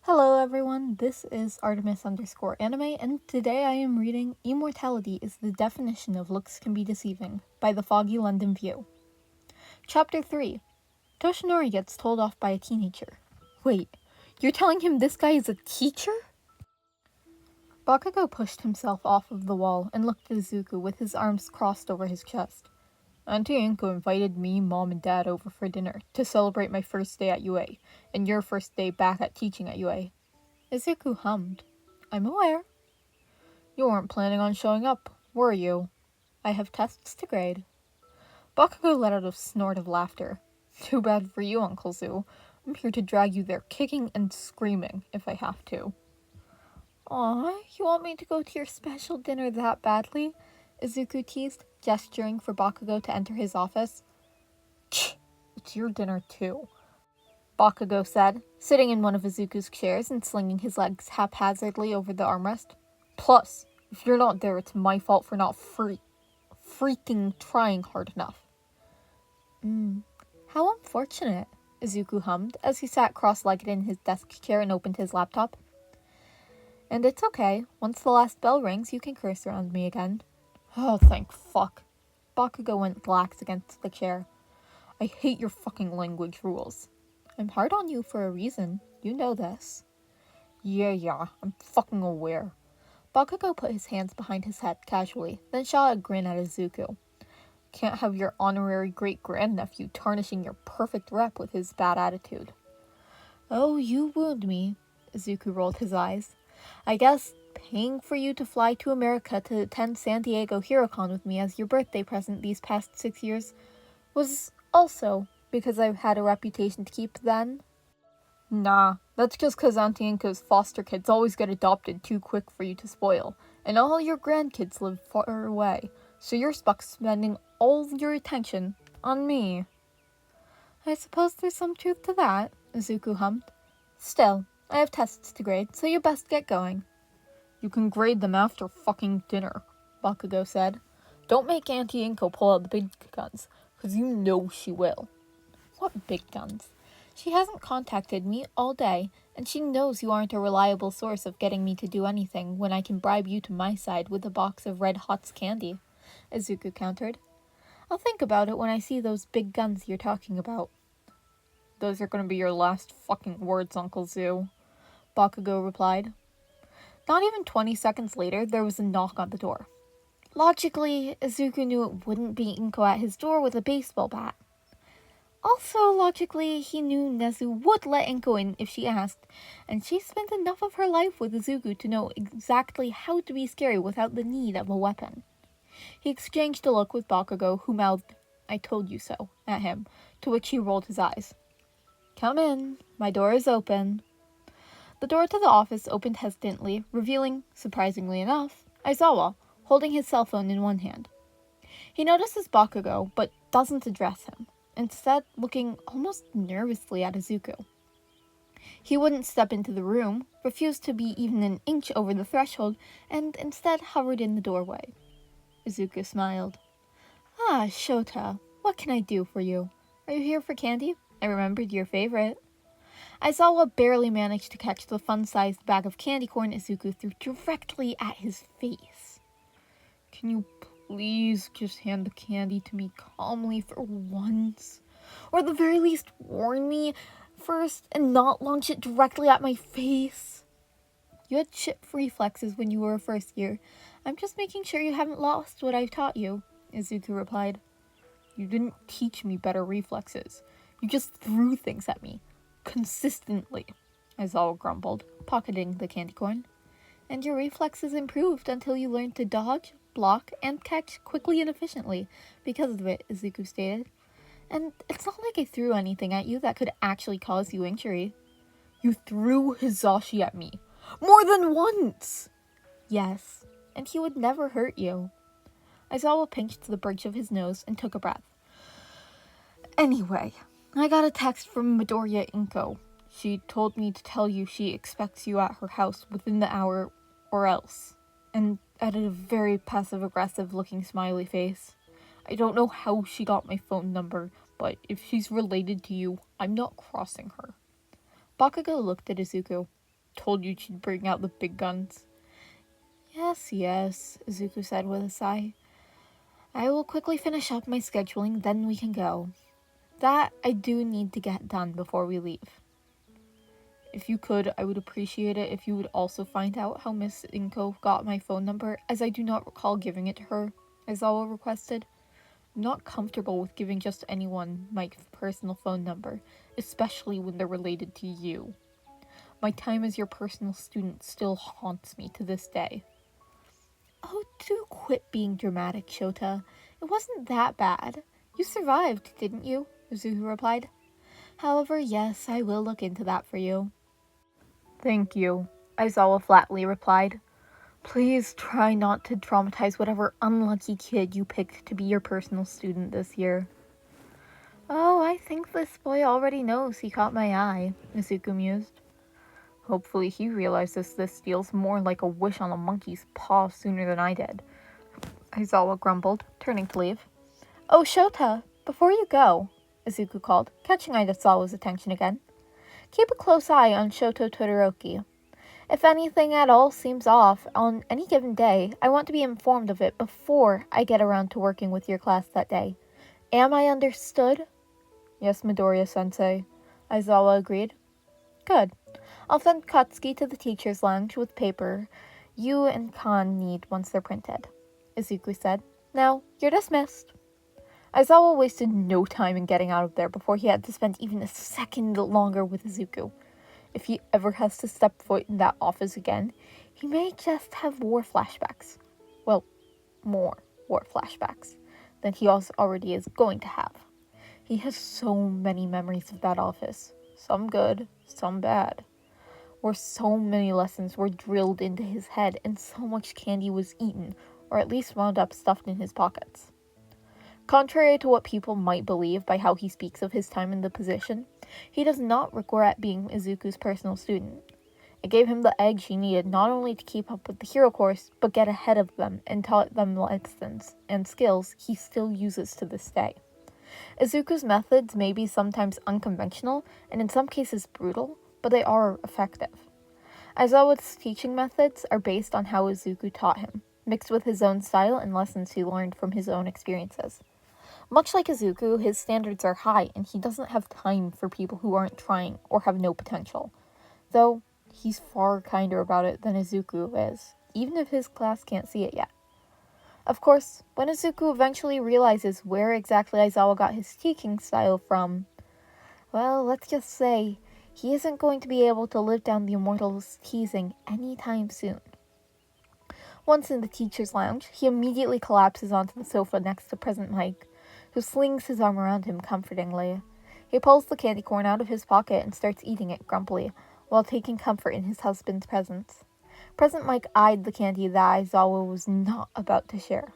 Hello everyone, this is Artemis_anime, and today I am reading Immortality is the Definition of Looks Can Be Deceiving by TheFoggyLondonView. Chapter 3. Toshinori gets told off by a teenager. Wait, you're telling him this guy is a teacher? Bakugo pushed himself off of the wall and looked at Izuku with his arms crossed over his chest. Auntie Inko invited me, Mom, and Dad over for dinner to celebrate my first day at UA, and your first day back at teaching at UA. Izuku hummed. I'm aware. You weren't planning on showing up, were you? I have tests to grade. Bakugo let out a snort of laughter. Too bad for you, Uncle Zoo. I'm here to drag you there kicking and screaming, if I have to. Aw, you want me to go to your special dinner that badly? Izuku teased, gesturing for Bakugo to enter his office. It's your dinner too, Bakugo said, sitting in one of Izuku's chairs and slinging his legs haphazardly over the armrest. Plus, if you're not there, it's my fault for not freaking trying hard enough. How unfortunate, Izuku hummed as he sat cross-legged in his desk chair and opened his laptop. And it's okay. Once the last bell rings, you can curse around me again. Oh, thank fuck. Bakugo went lax against the chair. I hate your fucking language rules. I'm hard on you for a reason. You know this. Yeah, I'm fucking aware. Bakugo put his hands behind his head casually, then shot a grin at Izuku. Can't have your honorary great-grandnephew tarnishing your perfect rep with his bad attitude. Oh, you wound me. Izuku rolled his eyes. I guess paying for you to fly to America to attend San Diego HeroCon with me as your birthday present these past 6 years was also because I've had a reputation to keep then? Nah, that's just cause Auntie Inko's foster kids always get adopted too quick for you to spoil, and all your grandkids live far away, so you're stuck spending all your attention on me. I suppose there's some truth to that, Izuku hummed. Still, I have tests to grade, so you best get going. You can grade them after fucking dinner, Bakugo said. Don't make Auntie Inko pull out the big guns, cause you know she will. What big guns? She hasn't contacted me all day, and she knows you aren't a reliable source of getting me to do anything when I can bribe you to my side with a box of Red Hot's candy, Izuku countered. I'll think about it when I see those big guns you're talking about. Those are gonna be your last fucking words, Uncle Zoo, Bakugo replied. Not even 20 seconds later, there was a knock on the door. Logically, Izuku knew it wouldn't be Inko at his door with a baseball bat. Also, logically, he knew Nezu would let Inko in if she asked, and she spent enough of her life with Izuku to know exactly how to be scary without the need of a weapon. He exchanged a look with Bakugo, who mouthed, I told you so, at him, to which he rolled his eyes. Come in, my door is open. The door to the office opened hesitantly, revealing, surprisingly enough, Aizawa, holding his cell phone in one hand. He notices Bakugo, but doesn't address him, instead looking almost nervously at Izuku. He wouldn't step into the room, refused to be even an inch over the threshold, and instead hovered in the doorway. Izuku smiled. Ah, Shota, what can I do for you? Are you here for candy? I remembered your favorite. Aizawa barely managed to catch the fun-sized bag of candy corn Izuku threw directly at his face. Can you please just hand the candy to me calmly for once? Or at the very least warn me first and not launch it directly at my face? You had chip reflexes when you were a first year. I'm just making sure you haven't lost what I've taught you, Izuku replied. You didn't teach me better reflexes. You just threw things at me. Consistently, Aizawa grumbled, pocketing the candy corn. And your reflexes improved until you learned to dodge, block, and catch quickly and efficiently because of it, Izuku stated. And it's not like I threw anything at you that could actually cause you injury. You threw Hizashi at me. More than once! Yes, and he would never hurt you. Aizawa pinched the bridge of his nose and took a breath. Anyway, I got a text from Midoriya Inko. She told me to tell you she expects you at her house within the hour or else, and added a very passive-aggressive looking smiley face. I don't know how she got my phone number, but if she's related to you, I'm not crossing her. Bakugo looked at Izuku. told you she'd bring out the big guns. Yes, Izuku said with a sigh. I will quickly finish up my scheduling, then we can go. That I do need to get done before we leave. If you could, I would appreciate it if you would also find out how Miss Inko got my phone number, as I do not recall giving it to her, Aizawa requested. I'm not comfortable with giving just anyone my personal phone number, especially when they're related to you. My time as your personal student still haunts me to this day. Oh, do quit being dramatic, Shota. It wasn't that bad. You survived, didn't you? Izuku replied. However, yes, I will look into that for you. Thank you, Aizawa flatly replied. Please try not to traumatize whatever unlucky kid you picked to be your personal student this year. Oh, I think this boy already knows he caught my eye, Izuku mused. Hopefully he realizes this feels more like a wish on a monkey's paw sooner than I did, Aizawa grumbled, turning to leave. Oh, Shota, before you go, Izuku called, catching Aizawa's attention again. Keep a close eye on Shoto Todoroki. If anything at all seems off on any given day, I want to be informed of it before I get around to working with your class that day. Am I understood? Yes, Midoriya-sensei, Aizawa agreed. Good. I'll send Katsuki to the teacher's lounge with paper you and Kan need once they're printed, Izuku said. Now, you're dismissed. Aizawa wasted no time in getting out of there before he had to spend even a second longer with Izuku. If he ever has to step foot in that office again, he may just have war flashbacks. Well, more war flashbacks than he already is going to have. He has so many memories of that office, some good, some bad, where so many lessons were drilled into his head and so much candy was eaten, or at least wound up stuffed in his pockets. Contrary to what people might believe by how he speaks of his time in the position, he does not regret being Izuku's personal student. It gave him the edge he needed not only to keep up with the hero course, but get ahead of them and taught them lessons and skills he still uses to this day. Izuku's methods may be sometimes unconventional and in some cases brutal, but they are effective. Aizawa's teaching methods are based on how Izuku taught him, mixed with his own style and lessons he learned from his own experiences. Much like Izuku, his standards are high, and he doesn't have time for people who aren't trying or have no potential. Though, he's far kinder about it than Izuku is, even if his class can't see it yet. Of course, when Izuku eventually realizes where exactly Aizawa got his teaching style from, well, let's just say, he isn't going to be able to live down the Immortals' teasing anytime soon. Once in the teacher's lounge, he immediately collapses onto the sofa next to President Mike, who slings his arm around him comfortingly. He pulls the candy corn out of his pocket and starts eating it grumpily, while taking comfort in his husband's presence. President Mike eyed the candy that Aizawa was not about to share.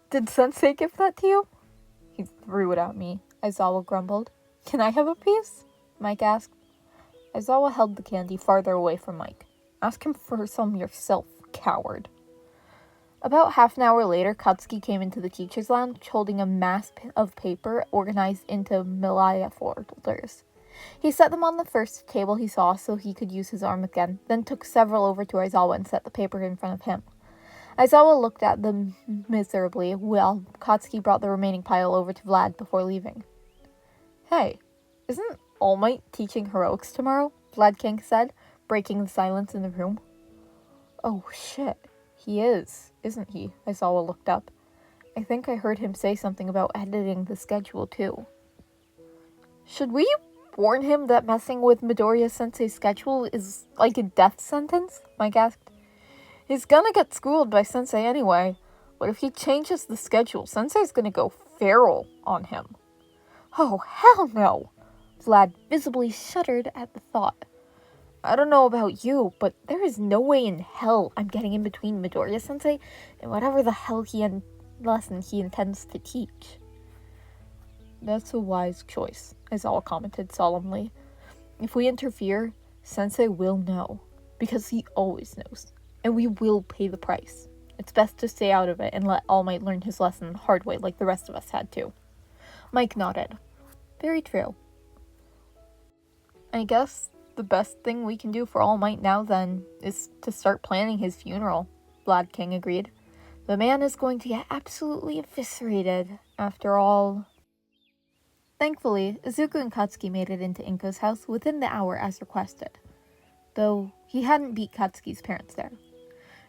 Did Sensei give that to you? He threw it at me, Aizawa grumbled. Can I have a piece? Mike asked. Aizawa held the candy farther away from Mike. Ask him for some yourself, coward. About half an hour later, Katsuki came into the teacher's lounge holding a mass of paper organized into Malaya folders. He set them on the first table he saw so he could use his arm again, then took several over to Aizawa and set the paper in front of him. Aizawa looked at them miserably while Katsuki brought the remaining pile over to Vlad before leaving. Hey, isn't All Might teaching heroics tomorrow? Vlad King said, breaking the silence in the room. Oh shit. He is, isn't he? Aizawa looked up. I think I heard him say something about editing the schedule, too. Should we warn him that messing with Midoriya-sensei's schedule is like a death sentence? Mike asked. He's gonna get schooled by Sensei anyway, but if he changes the schedule, Sensei's gonna go feral on him. Oh, hell no! Vlad visibly shuddered at the thought. I don't know about you, but there is no way in hell I'm getting in between Midoriya-sensei and whatever the hell lesson he intends to teach. That's a wise choice, Aizawa commented solemnly. If we interfere, Sensei will know, because he always knows, and we will pay the price. It's best to stay out of it and let All Might learn his lesson the hard way like the rest of us had to. Mike nodded. Very true. I guess The best thing we can do for All Might now, then, is to start planning his funeral, Vlad King agreed. The man is going to get absolutely eviscerated, after all. Thankfully, Izuku and Katsuki made it into Inko's house within the hour as requested, though he hadn't beat Katsuki's parents there.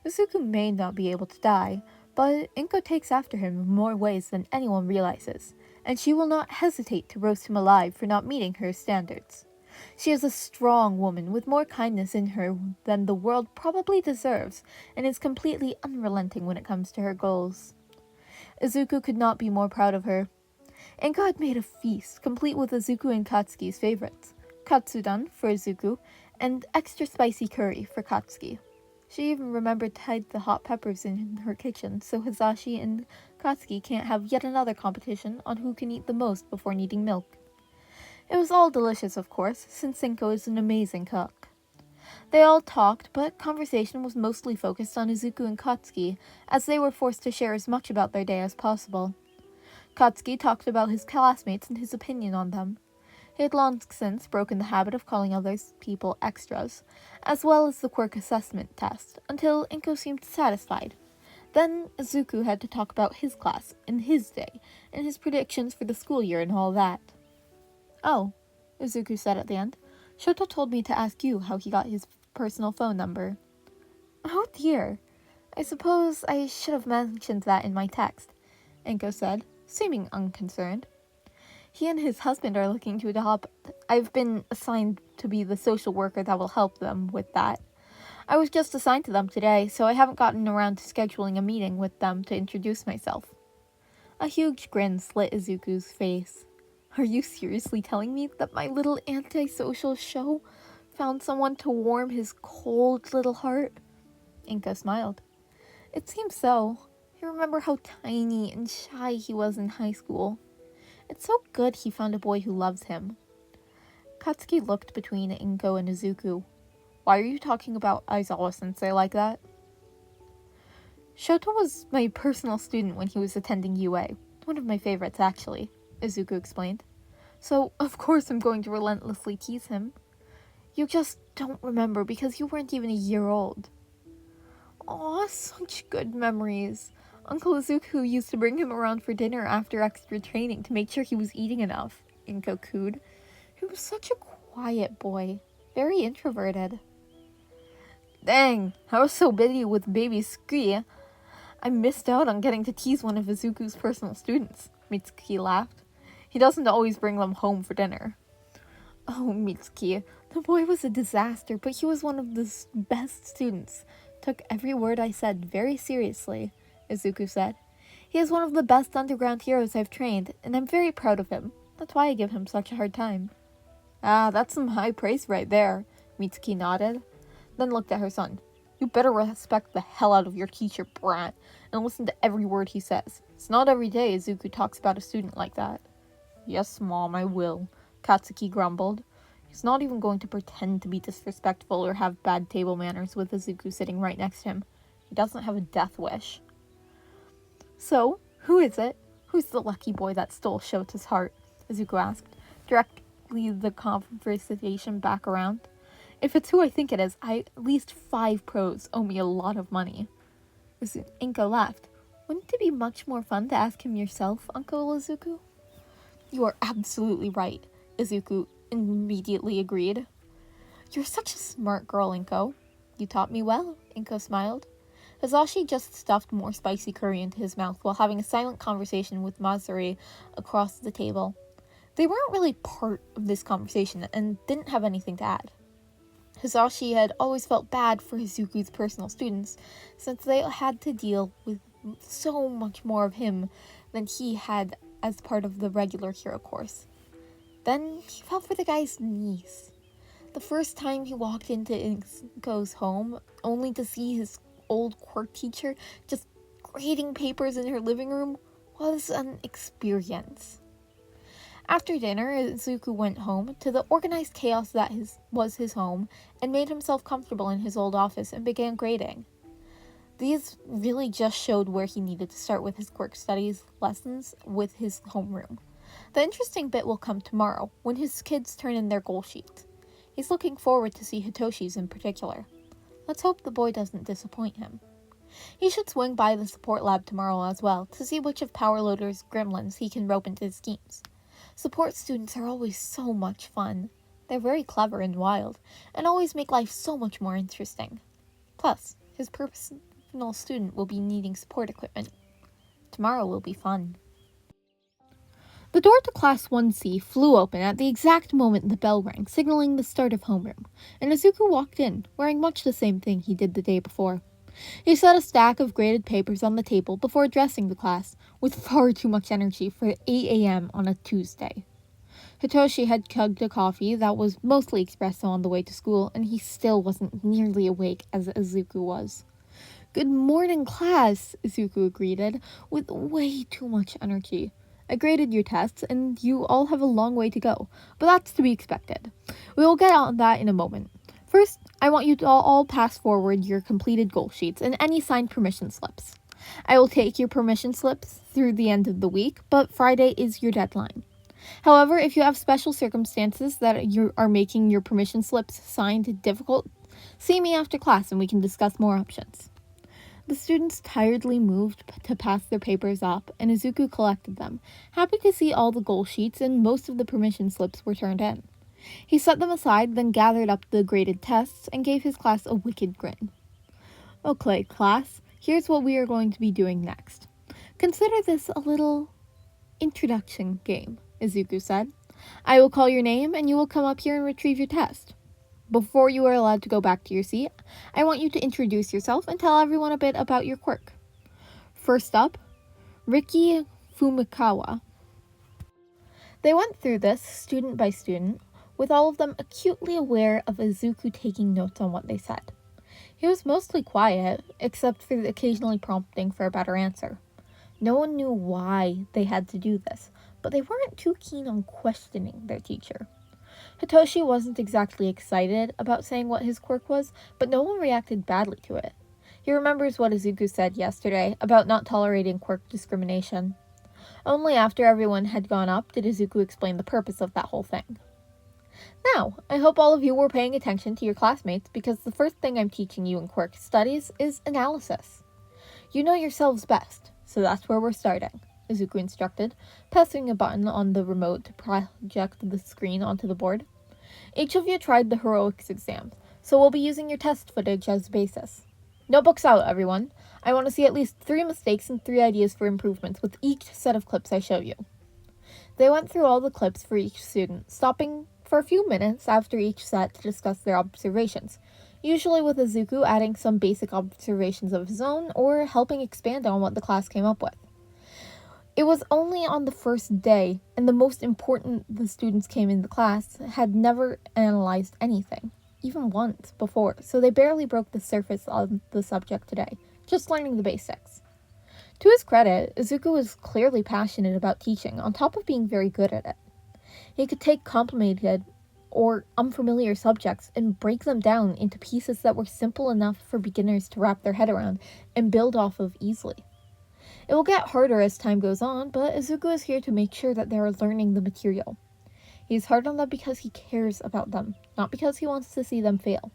Izuku may not be able to die, but Inko takes after him in more ways than anyone realizes, and she will not hesitate to roast him alive for not meeting her standards. She is a strong woman with more kindness in her than the world probably deserves, and is completely unrelenting when it comes to her goals. Izuku could not be more proud of her. Inko had made a feast, complete with Izuku and Katsuki's favorites, katsudon for Izuku, and extra spicy curry for Katsuki. She even remembered to hide the hot peppers in her kitchen, so Hisashi and Katsuki can't have yet another competition on who can eat the most before needing milk. It was all delicious, of course, since Inko is an amazing cook. They all talked, but conversation was mostly focused on Izuku and Katsuki, as they were forced to share as much about their day as possible. Katsuki talked about his classmates and his opinion on them. He had long since broken the habit of calling other people extras, as well as the Quirk assessment test, until Inko seemed satisfied. Then Izuku had to talk about his class, and his day, and his predictions for the school year and all that. "Oh," Izuku said at the end, "Shota told me to ask you how he got his personal phone number." "Oh dear. I suppose I should have mentioned that in my text," Inko said, seeming unconcerned. "He and his husband are looking to adopt. I've been assigned to be the social worker that will help them with that. I was just assigned to them today, so I haven't gotten around to scheduling a meeting with them to introduce myself." A huge grin slit Izuku's face. "Are you seriously telling me that my little antisocial show found someone to warm his cold little heart?" Inko smiled. "It seems so. I remember how tiny and shy he was in high school. It's so good he found a boy who loves him." Katsuki looked between Inko and Izuku. "Why are you talking about Aizawa-sensei like that?" "Shota was my personal student when he was attending UA. One of my favorites, actually," Izuku explained. "So, of course I'm going to relentlessly tease him. You just don't remember because you weren't even a year old." "Aw, such good memories. Uncle Izuku used to bring him around for dinner after extra training to make sure he was eating enough," Inko cooed. "He was such a quiet boy, very introverted." "Dang, I was so busy with baby Ski, I missed out on getting to tease one of Izuku's personal students," Mitsuki laughed. "He doesn't always bring them home for dinner." "Oh, Mitsuki, the boy was a disaster, but he was one of the best students. Took every word I said very seriously," Izuku said. "He is one of the best underground heroes I've trained, and I'm very proud of him. That's why I give him such a hard time." "Ah, that's some high praise right there," Mitsuki nodded, then looked at her son. "You better respect the hell out of your teacher, brat, and listen to every word he says. It's not every day Izuku talks about a student like that." "Yes, Mom, I will," Katsuki grumbled. He's not even going to pretend to be disrespectful or have bad table manners with Izuku sitting right next to him. He doesn't have a death wish. "So, who is it? Who's the lucky boy that stole Shota's heart?" Izuku asked, directly the conversation back around. "If it's who I think it is, at least 5 pros owe me a lot of money." Inko laughed. "Wouldn't it be much more fun to ask him yourself, Uncle Izuku?" "You are absolutely right," Izuku immediately agreed. "You're such a smart girl, Inko." "You taught me well," Inko smiled. Hisashi just stuffed more spicy curry into his mouth while having a silent conversation with Masuri across the table. They weren't really part of this conversation and didn't have anything to add. Hisashi had always felt bad for Izuku's personal students, since they had to deal with so much more of him than he had as part of the regular hero course. Then he felt for the guy's niece. The first time he walked into Inko's home, only to see his old Quirk teacher just grading papers in her living room, was an experience. After dinner, Izuku went home to the organized chaos that was his home and made himself comfortable in his old office and began grading. These really just showed where he needed to start with his Quirk studies lessons with his homeroom. The interesting bit will come tomorrow, when his kids turn in their goal sheet. He's looking forward to see Hitoshi's in particular. Let's hope the boy doesn't disappoint him. He should swing by the support lab tomorrow as well to see which of Powerloader's gremlins he can rope into his schemes. Support students are always so much fun. They're very clever and wild, and always make life so much more interesting. Plus, his personal student will be needing support equipment. Tomorrow will be fun. The door to Class 1C flew open at the exact moment the bell rang, signaling the start of homeroom, and Izuku walked in, wearing much the same thing he did the day before. He set a stack of graded papers on the table before addressing the class, with far too much energy for 8 a.m. on a Tuesday. Hitoshi had chugged a coffee that was mostly espresso on the way to school, and he still wasn't nearly awake as Izuku was. "Good morning, class," Izuku greeted, with way too much energy. "I graded your tests, and you all have a long way to go, but that's to be expected. We will get on that in a moment. First, I want you to all pass forward your completed goal sheets and any signed permission slips. I will take your permission slips through the end of the week, but Friday is your deadline. However, if you have special circumstances that are making your permission slips signed difficult, see me after class and we can discuss more options." The students tiredly moved to pass their papers up, and Izuku collected them, happy to see all the goal sheets and most of the permission slips were turned in. He set them aside, then gathered up the graded tests and gave his class a wicked grin. "Okay, class, here's what we are going to be doing next. Consider this a little introduction game," Izuku said. "I will call your name and you will come up here and retrieve your test. Before you are allowed to go back to your seat, I want you to introduce yourself and tell everyone a bit about your quirk. First up, Riki Fumikawa." They went through this, student by student, with all of them acutely aware of Izuku taking notes on what they said. He was mostly quiet, except for occasionally prompting for a better answer. No one knew why they had to do this, but they weren't too keen on questioning their teacher. Hitoshi wasn't exactly excited about saying what his quirk was, but no one reacted badly to it. He remembers what Izuku said yesterday about not tolerating quirk discrimination. Only after everyone had gone up did Izuku explain the purpose of that whole thing. "Now, I hope all of you were paying attention to your classmates, because the first thing I'm teaching you in quirk studies is analysis. You know yourselves best, so that's where we're starting," Izuku instructed, pressing a button on the remote to project the screen onto the board. "Each of you tried the heroics exam, so we'll be using your test footage as the basis. Notebooks out, everyone. I want to see at least 3 mistakes and 3 ideas for improvements with each set of clips I show you." They went through all the clips for each student, stopping for a few minutes after each set to discuss their observations, usually with Izuku adding some basic observations of his own or helping expand on what the class came up with. It was only on the first day, and the most important the students came in the class had never analyzed anything, even once before, so they barely broke the surface of the subject today, just learning the basics. To his credit, Izuku was clearly passionate about teaching, on top of being very good at it. He could take complicated or unfamiliar subjects and break them down into pieces that were simple enough for beginners to wrap their head around and build off of easily. It will get harder as time goes on, but Izuku is here to make sure that they are learning the material. He's hard on them because he cares about them, not because he wants to see them fail.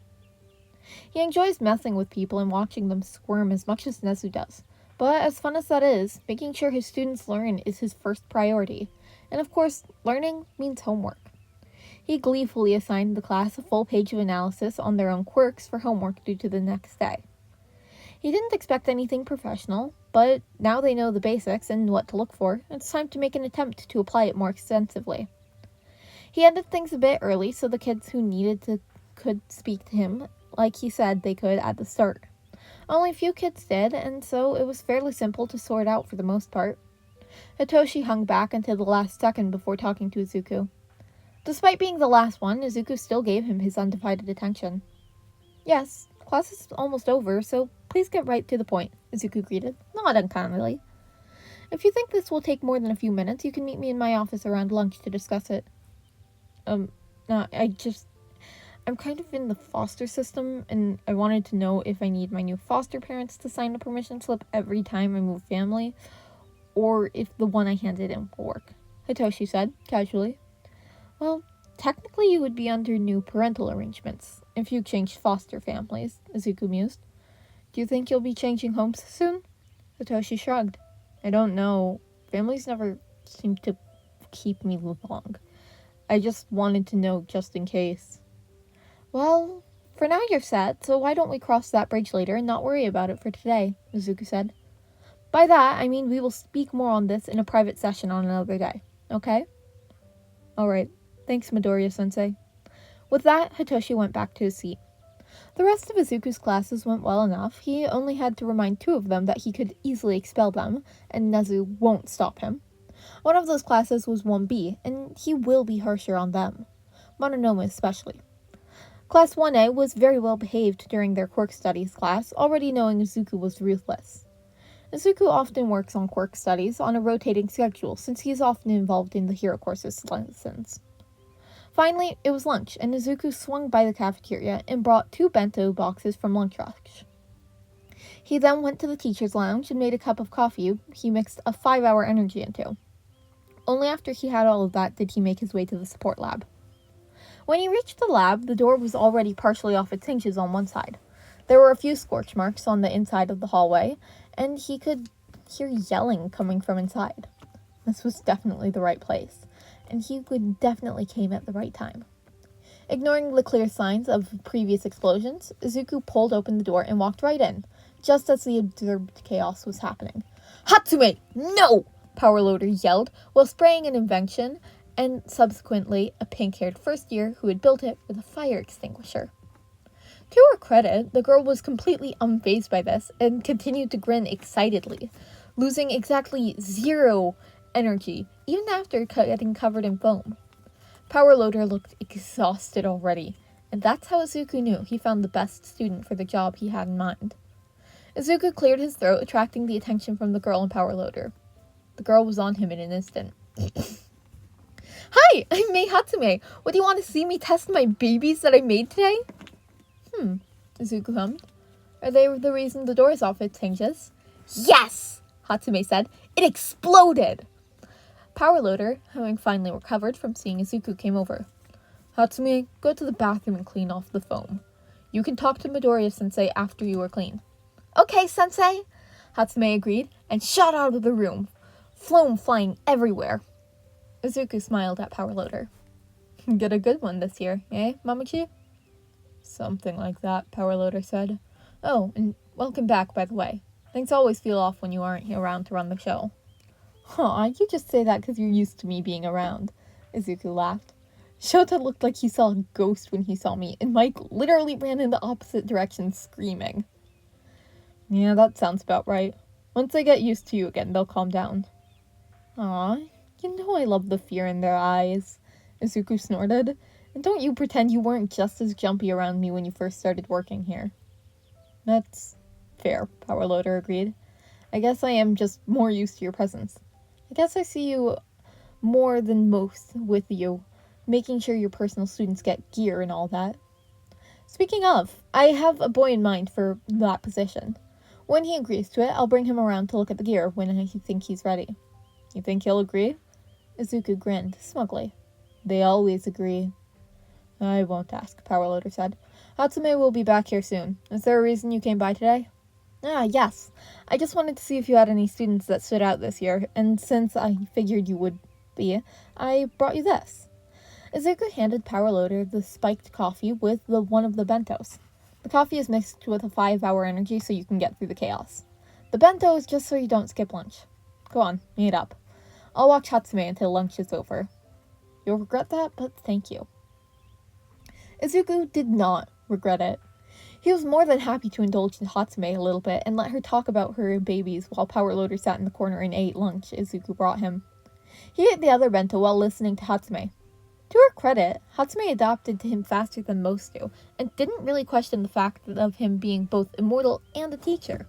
He enjoys messing with people and watching them squirm as much as Nezu does, but as fun as that is, making sure his students learn is his first priority, and of course, learning means homework. He gleefully assigned the class a full page of analysis on their own quirks for homework due to the next day. He didn't expect anything professional, but now they know the basics and what to look for, it's time to make an attempt to apply it more extensively. He ended things a bit early so the kids who needed to could speak to him like he said they could at the start. Only a few kids did, and so it was fairly simple to sort out for the most part. Hitoshi hung back until the last second before talking to Izuku. Despite being the last one, Izuku still gave him his undivided attention. "Yes, class is almost over, so please get right to the point," Izuku greeted, not unkindly. "If you think this will take more than a few minutes, you can meet me in my office around lunch to discuss it." No, I'm kind of in the foster system, and I wanted to know if I need my new foster parents to sign a permission slip every time I move family, or if the one I handed in will work," Hitoshi said, casually. "Well, technically you would be under new parental arrangements if you changed foster families, Izuku mused. Do you think you'll be changing homes soon? Hitoshi shrugged. I don't know. Families never seem to keep me long. I just wanted to know just in case. Well, for now you're set, so why don't we cross that bridge later and not worry about it for today, Izuku said. By that, I mean we will speak more on this in a private session on another day, okay? Alright, thanks Midoriya-sensei. With that, Hitoshi went back to his seat. The rest of Izuku's classes went well enough. He only had to remind 2 of them that he could easily expel them, and Nezu won't stop him. One of those classes was 1B, and he will be harsher on them. Mononoma especially. Class 1A was very well behaved during their Quirk studies class, already knowing Izuku was ruthless. Izuku often works on Quirk studies on a rotating schedule, since he is often involved in the hero course's lessons. Finally, it was lunch, and Izuku swung by the cafeteria and brought 2 bento boxes from lunch rush. He then went to the teacher's lounge and made a cup of coffee he mixed a 5-hour energy into. Only after he had all of that did he make his way to the support lab. When he reached the lab, the door was already partially off its hinges on one side. There were a few scorch marks on the inside of the hallway, and he could hear yelling coming from inside. This was definitely the right place, and he would definitely came at the right time. Ignoring the clear signs of previous explosions, Izuku pulled open the door and walked right in, just as the observed chaos was happening. "Hatsume, no!" Power Loader yelled, while spraying an invention, and subsequently a pink-haired first year who had built it with a fire extinguisher. To her credit, the girl was completely unfazed by this and continued to grin excitedly, losing exactly 0 energy, even after getting covered in foam. Power Loader looked exhausted already, and that's how Izuku knew he found the best student for the job he had in mind. Izuku cleared his throat, attracting the attention from the girl and Power Loader. The girl was on him in an instant. "Hi, I'm Mei Hatsume. What do you want to see me test my babies that I made today?" Izuku hummed. "Are they the reason the door is off its hinges?" "Yes!" Hatsume said. "It exploded!" Power Loader, having finally recovered from seeing Izuku, came over. "Hatsume, go to the bathroom and clean off the foam. You can talk to Midoriya-sensei after you are clean." "Okay, sensei," Hatsume agreed, and shot out of the room, foam flying everywhere. Izuku smiled at Power Loader. "Get a good one this year, eh, Mamachi?" "Something like that," Power Loader said. "Oh, and welcome back, by the way. Things always feel off when you aren't around to run the show." "Aw, you just say that because you're used to me being around," Izuku laughed. Shota looked like he saw a ghost when he saw me, and Mike literally ran in the opposite direction screaming. "Yeah, that sounds about right. Once they get used to you again, they'll calm down." "Aw, you know I love the fear in their eyes," Izuku snorted. "And don't you pretend you weren't just as jumpy around me when you first started working here." "That's fair," Power Loader agreed. "I guess I am just more used to your presence. I guess I see you more than most with you, making sure your personal students get gear and all that. Speaking of, I have a boy in mind for that position. When he agrees to it, I'll bring him around to look at the gear when I think he's ready." "You think he'll agree?" Izuku grinned smugly. "They always agree." "I won't ask," Power Loader said. "Hatsume will be back here soon. Is there a reason you came by today?" Yes. I just wanted to see if you had any students that stood out this year, and since I figured you would be, I brought you this." Izuku handed Power Loader the spiked coffee with one of the bentos. The coffee is mixed with a 5-hour energy so you can get through the chaos. The bento is just so you don't skip lunch. Go on, eat up. I'll watch Hatsume until lunch is over. You'll regret that, but thank you. Izuku did not regret it. He was more than happy to indulge in Hatsume a little bit and let her talk about her babies while Power Loader sat in the corner and ate lunch Izuku brought him. He ate the other bento while listening to Hatsume. To her credit, Hatsume adapted to him faster than most do, and didn't really question the fact of him being both immortal and a teacher.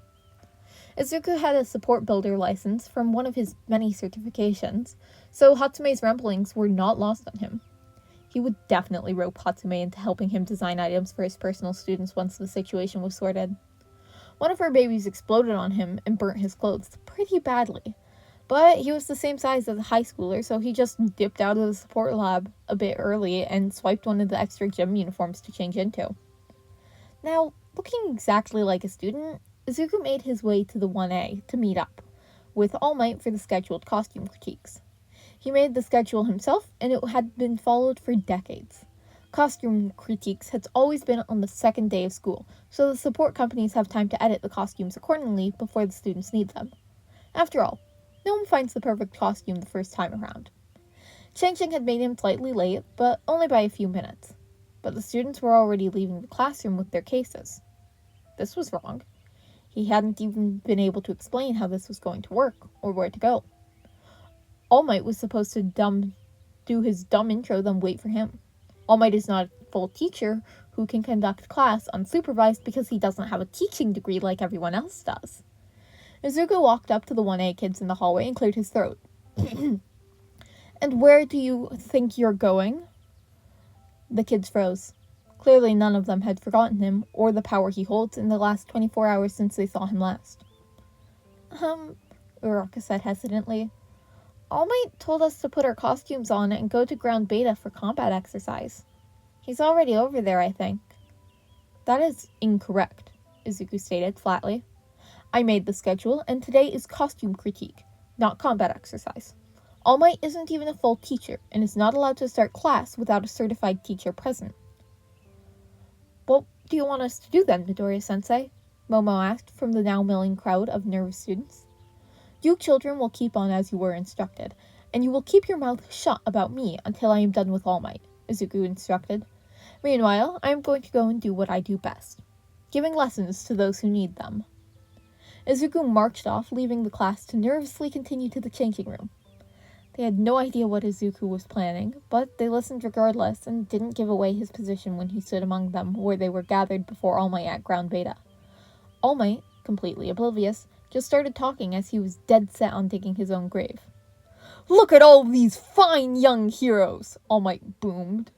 Izuku had a support builder license from one of his many certifications, so Hatsume's ramblings were not lost on him. He would definitely rope Hatsume into helping him design items for his personal students once the situation was sorted. One of her babies exploded on him and burnt his clothes pretty badly, But he was the same size as a high schooler, so he just dipped out of the support lab a bit early and swiped one of the extra gym uniforms to change into. Now, looking exactly like a student, Izuku made his way to the 1A to meet up with All Might for the scheduled costume critiques. He made the schedule himself, and it had been followed for decades. Costume critiques had always been on the second day of school, so the support companies have time to edit the costumes accordingly before the students need them. After all, no one finds the perfect costume the first time around. Changing had made him slightly late, but only by a few minutes. But the students were already leaving the classroom with their cases. This was wrong. He hadn't even been able to explain how this was going to work, or where to go. All Might was supposed to do his dumb intro, then wait for him. All Might is not a full teacher who can conduct class unsupervised because he doesn't have a teaching degree like everyone else does. Izuku walked up to the 1A kids in the hallway and cleared his throat. "And where do you think you're going?" The kids froze. Clearly none of them had forgotten him, or the power he holds in the last 24 hours since they saw him last. Uraka said hesitantly. "All Might told us to put our costumes on and go to ground Beta for combat exercise. He's already over there, I think." "That is incorrect," Izuku stated flatly. "I made the schedule, and today is costume critique, not combat exercise. All Might isn't even a full teacher, and is not allowed to start class without a certified teacher present." "What do you want us to do then, Midoriya-sensei?" Momo asked from the now milling crowd of nervous students. "You children will keep on as you were instructed, and you will keep your mouth shut about me until I am done with All Might," Izuku instructed. "Meanwhile, I am going to go and do what I do best, giving lessons to those who need them." Izuku marched off, leaving the class to nervously continue to the changing room. They had no idea what Izuku was planning, but they listened regardless and didn't give away his position when he stood among them where they were gathered before All Might at ground Beta. All Might, completely oblivious, just started talking as he was dead set on digging his own grave. "Look at all these fine young heroes," All Might boomed.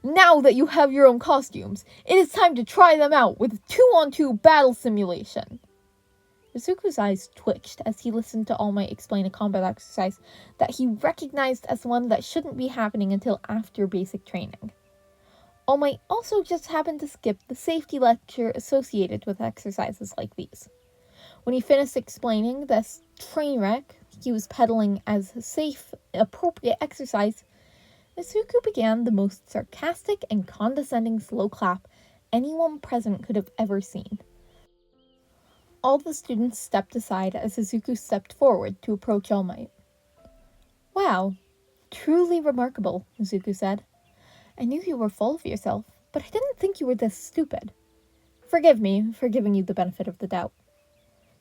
"Now that you have your own costumes, it is time to try them out with 2-on-2 battle simulation." Izuku's eyes twitched as he listened to All Might explain a combat exercise that he recognized as one that shouldn't be happening until after basic training. All Might also just happened to skip the safety lecture associated with exercises like these. When he finished explaining this train wreck he was peddling as a safe, appropriate exercise, Izuku began the most sarcastic and condescending slow clap anyone present could have ever seen. All the students stepped aside as Izuku stepped forward to approach All Might. "Wow, truly remarkable," Izuku said. "I knew you were full of yourself, but I didn't think you were this stupid. Forgive me for giving you the benefit of the doubt."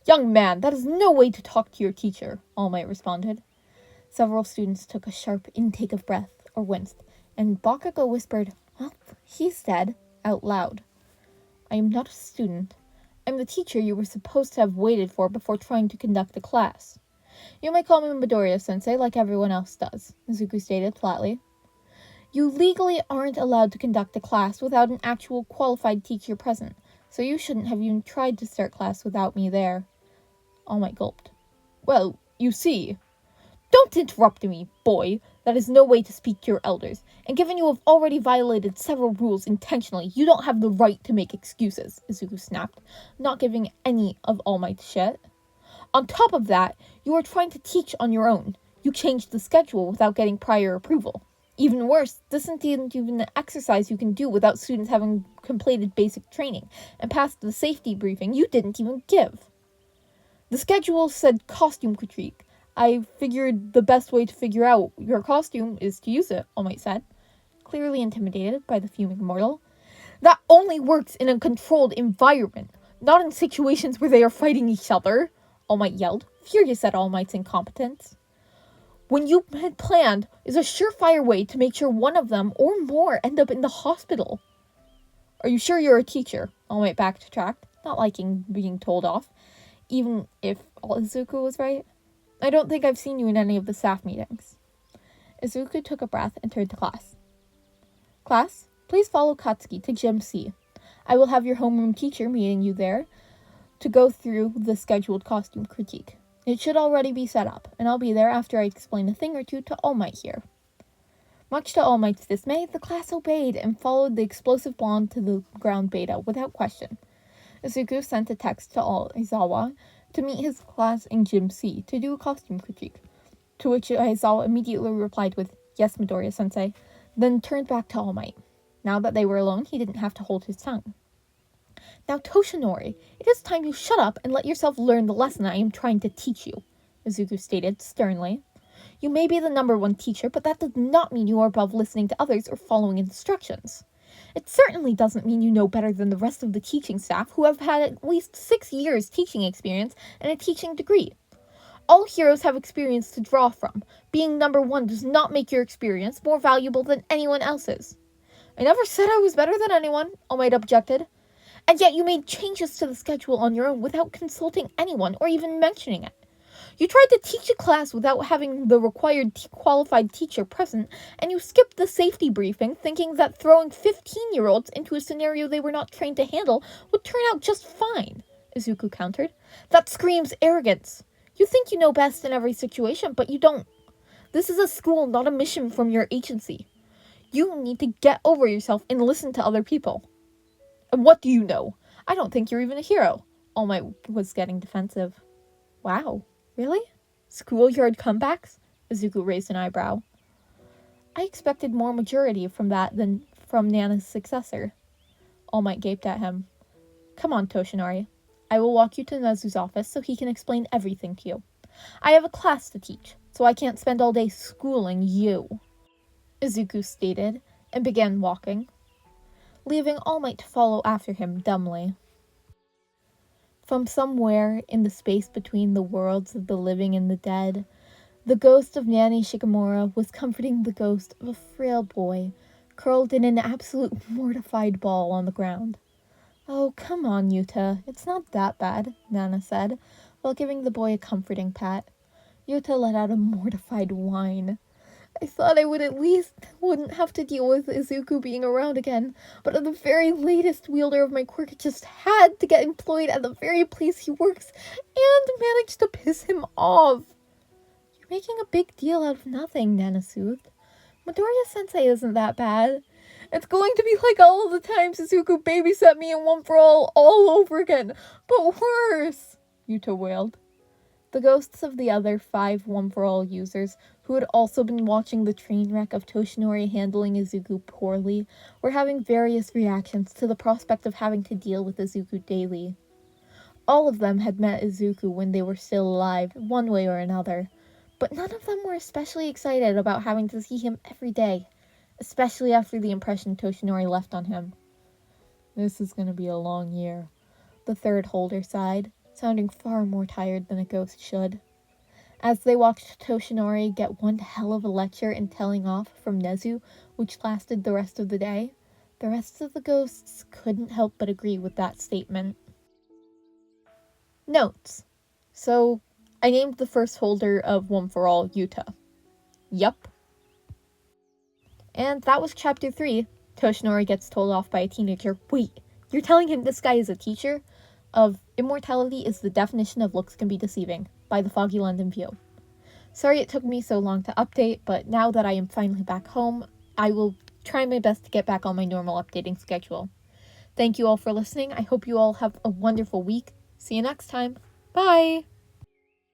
"Young man, that is no way to talk to your teacher," All Might responded. Several students took a sharp intake of breath, or winced, and Bakugo whispered, "Well, he's dead," out loud. "I am not a student. I'm the teacher you were supposed to have waited for before trying to conduct the class. You may call me Midoriya-sensei like everyone else does," Izuku stated flatly. "You legally aren't allowed to conduct a class without an actual qualified teacher present, so you shouldn't have even tried to start class without me there." All Might gulped. "Well, you see..." "Don't interrupt me, boy. That is no way to speak to your elders, and given you have already violated several rules intentionally, you don't have the right to make excuses," Izuku snapped, not giving any of All Might's shit. "On top of that, you are trying to teach on your own. You changed the schedule without getting prior approval. Even worse, this isn't even an exercise you can do without students having completed basic training and passed the safety briefing you didn't even give. The schedule said costume critique. I figured the best way to figure out your costume is to use it," All Might said, clearly intimidated by the fuming mortal. "That only works in a controlled environment, not in situations where they are fighting each other," All Might yelled, furious at All Might's incompetence. "What you had planned is a surefire way to make sure one of them or more end up in the hospital." "Are you sure you're a teacher?" All Might backtracked, not liking being told off, even if Izuku was right. "I don't think I've seen you in any of the staff meetings." Izuku took a breath and turned to class. "Class, please follow Katsuki to Gym C. I will have your homeroom teacher meeting you there to go through the scheduled costume critique. It should already be set up, and I'll be there after I explain a thing or two to All Might here. Much to All Might's dismay, the class obeyed and followed the explosive blonde to the ground Beta without question. Izuku sent a text to Aizawa to meet his class in Gym C to do a costume critique, to which Aizawa immediately replied with, "Yes, Midoriya-sensei," then turned back to All Might. Now that they were alone, he didn't have to hold his tongue. "Now, Toshinori, it is time you shut up and let yourself learn the lesson I am trying to teach you," Izuku stated sternly. "You may be the #1 teacher, but that does not mean you are above listening to others or following instructions. It certainly doesn't mean you know better than the rest of the teaching staff who have had at least 6 years teaching experience and a teaching degree. All heroes have experience to draw from. Being #1 does not make your experience more valuable than anyone else's." "I never said I was better than anyone," All Might objected. "And yet you made changes to the schedule on your own without consulting anyone or even mentioning it. You tried to teach a class without having the required qualified teacher present, and you skipped the safety briefing thinking that throwing 15-year-olds into a scenario they were not trained to handle would turn out just fine," Izuku countered. "That screams arrogance. You think you know best in every situation, but you don't. This is a school, not a mission from your agency. You need to get over yourself and listen to other people." "And what do you know? I don't think you're even a hero." All Might was getting defensive. "Wow, really? Schoolyard comebacks?" Izuku raised an eyebrow. "I expected more maturity from that than from Nana's successor." All Might gaped at him. "Come on, Toshinori. I will walk you to Nezu's office so he can explain everything to you. I have a class to teach, so I can't spend all day schooling you," Izuku stated, and began walking, leaving All Might to follow after him dumbly. From somewhere in the space between the worlds of the living and the dead, the ghost of Nanny Shikimura was comforting the ghost of a frail boy, curled in an absolute mortified ball on the ground. "Oh, come on, Yuta. It's not that bad," Nana said, while giving the boy a comforting pat. Yuta let out a mortified whine. "I thought I wouldn't have to deal with Izuku being around again, but at the very latest wielder of my quirk just had to get employed at the very place he works and managed to piss him off." "You're making a big deal out of nothing," Nana soothed. "Midoriya-sensei isn't that bad. It's going to be like all of the times Izuku babysat me in One for All over again, but worse," Yuta wailed. The ghosts of the other 5 One for All users, who had also been watching the train wreck of Toshinori handling Izuku poorly, were having various reactions to the prospect of having to deal with Izuku daily. All of them had met Izuku when they were still alive, one way or another, but none of them were especially excited about having to see him every day, especially after the impression Toshinori left on him. "This is going to be a long year," the third holder sighed, sounding far more tired than a ghost should. As they watched Toshinori get one hell of a lecture and telling off from Nezu, which lasted the rest of the day, the rest of the ghosts couldn't help but agree with that statement. Notes. So, I named the first holder of One for All Yuta. Yup. And that was Chapter 3. Toshinori gets told off by a teenager. "Wait, you're telling him this guy is a teacher?" Of Immortality is the definition of looks can be deceiving, by TheFoggyLondonView. Sorry it took me so long to update, but now that I am finally back home, I will try my best to get back on my normal updating schedule. Thank you all for listening. I hope you all have a wonderful week. See you next time. Bye!